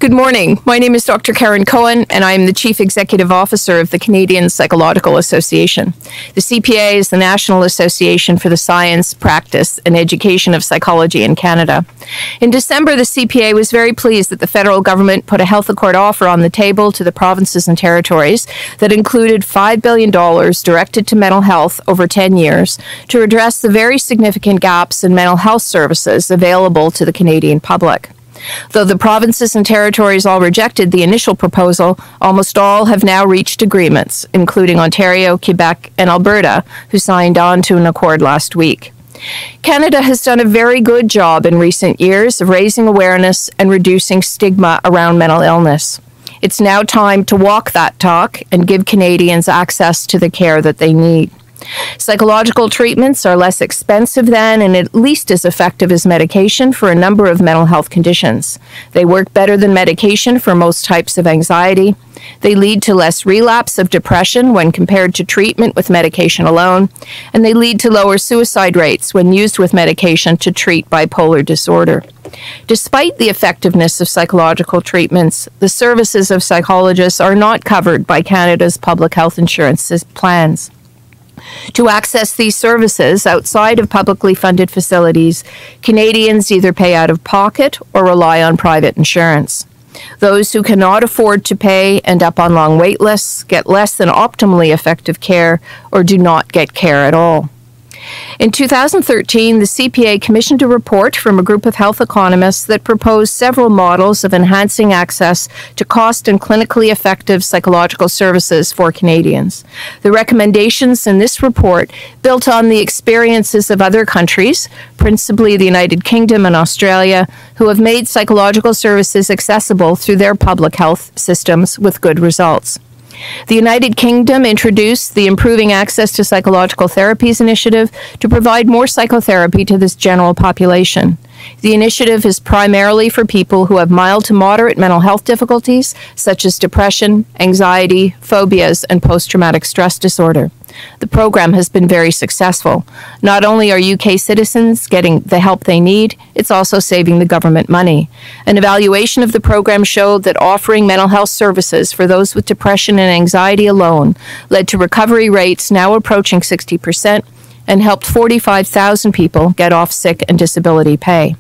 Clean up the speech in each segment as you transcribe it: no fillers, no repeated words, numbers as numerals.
Good morning. My name is Dr. Karen Cohen, and I am the Chief Executive Officer of the Canadian Psychological Association. The CPA is the National Association for the Science, Practice, and Education of Psychology in Canada. In December, the CPA was very pleased that the federal government put a health accord offer on the table to the provinces and territories that included $5 billion directed to mental health over 10 years to address the very significant gaps in mental health services available to the Canadian public. Though the provinces and territories all rejected the initial proposal, almost all have now reached agreements, including Ontario, Quebec, and Alberta, who signed on to an accord last week. Canada has done a very good job in recent years of raising awareness and reducing stigma around mental illness. It's now time to walk that talk and give Canadians access to the care that they need. Psychological treatments are less expensive than and at least as effective as medication for a number of mental health conditions. They work better than medication for most types of anxiety. They lead to less relapse of depression when compared to treatment with medication alone, and they lead to lower suicide rates when used with medication to treat bipolar disorder. Despite the effectiveness of psychological treatments, the services of psychologists are not covered by Canada's public health insurance plans. To access these services outside of publicly funded facilities, Canadians either pay out of pocket or rely on private insurance. Those who cannot afford to pay end up on long wait lists, get less than optimally effective care, or do not get care at all. In 2013, the CPA commissioned a report from a group of health economists that proposed several models of enhancing access to cost and clinically effective psychological services for Canadians. The recommendations in this report built on the experiences of other countries, principally the United Kingdom and Australia, who have made psychological services accessible through their public health systems with good results. The United Kingdom introduced the Improving Access to Psychological Therapies initiative to provide more psychotherapy to this general population. The initiative is primarily for people who have mild to moderate mental health difficulties, such as depression, anxiety, phobias, and post-traumatic stress disorder. The program has been very successful. Not only are UK citizens getting the help they need, it's also saving the government money. An evaluation of the program showed that offering mental health services for those with depression and anxiety alone led to recovery rates now approaching 60% and helped 45,000 people get off sick and disability pay.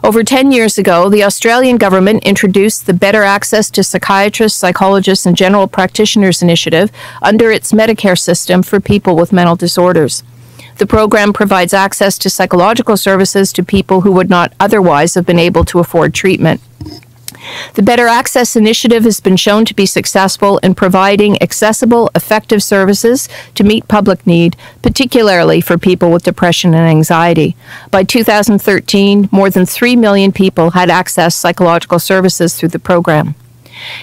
Over 10 years ago, the Australian government introduced the Better Access to Psychiatrists, Psychologists, and General Practitioners initiative under its Medicare system for people with mental disorders. The program provides access to psychological services to people who would not otherwise have been able to afford treatment. The Better Access initiative has been shown to be successful in providing accessible, effective services to meet public need, particularly for people with depression and anxiety. By 2013, more than 3 million people had accessed psychological services through the program.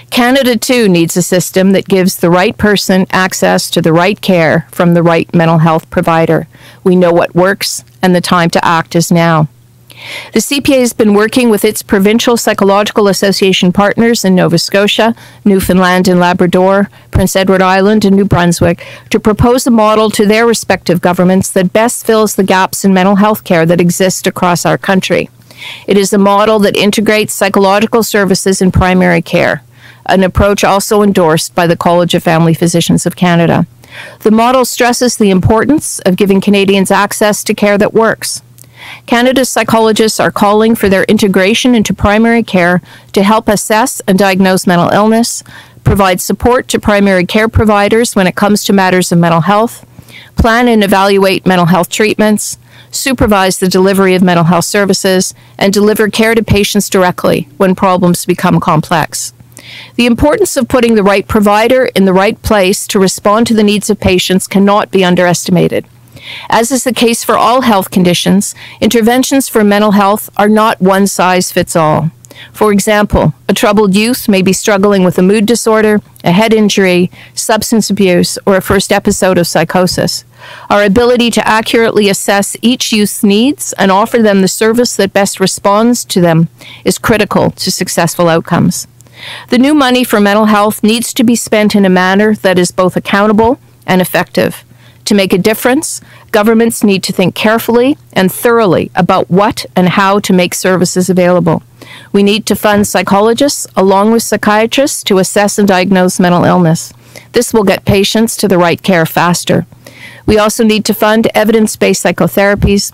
Canada, too, needs a system that gives the right person access to the right care from the right mental health provider. We know what works, and the time to act is now. The CPA has been working with its provincial psychological association partners in Nova Scotia, Newfoundland and Labrador, Prince Edward Island, and New Brunswick to propose a model to their respective governments that best fills the gaps in mental health care that exist across our country. It is a model that integrates psychological services in primary care, an approach also endorsed by the College of Family Physicians of Canada. The model stresses the importance of giving Canadians access to care that works. Canada's psychologists are calling for their integration into primary care to help assess and diagnose mental illness, provide support to primary care providers when it comes to matters of mental health, plan and evaluate mental health treatments, supervise the delivery of mental health services, and deliver care to patients directly when problems become complex. The importance of putting the right provider in the right place to respond to the needs of patients cannot be underestimated. As is the case for all health conditions, interventions for mental health are not one size fits all. For example, a troubled youth may be struggling with a mood disorder, a head injury, substance abuse, or a first episode of psychosis. Our ability to accurately assess each youth's needs and offer them the service that best responds to them is critical to successful outcomes. The new money for mental health needs to be spent in a manner that is both accountable and effective. To make a difference, governments need to think carefully and thoroughly about what and how to make services available. We need to fund psychologists along with psychiatrists to assess and diagnose mental illness. This will get patients to the right care faster. We also need to fund evidence-based psychotherapies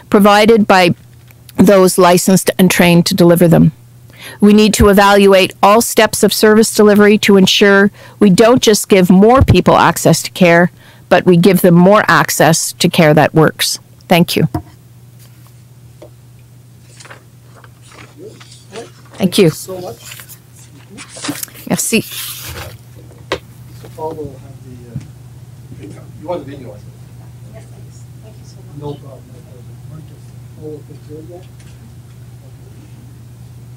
provided by those licensed and trained to deliver them. We need to evaluate all steps of service delivery to ensure we don't just give more people access to care, but we give them more access to care that works. Thank you. Thank you. So much. Merci. So Paul will have the, you want the video, I think? Yes, thanks. Thank you so much. No problem. We're just full of material.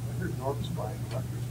I heard Norm was buying records.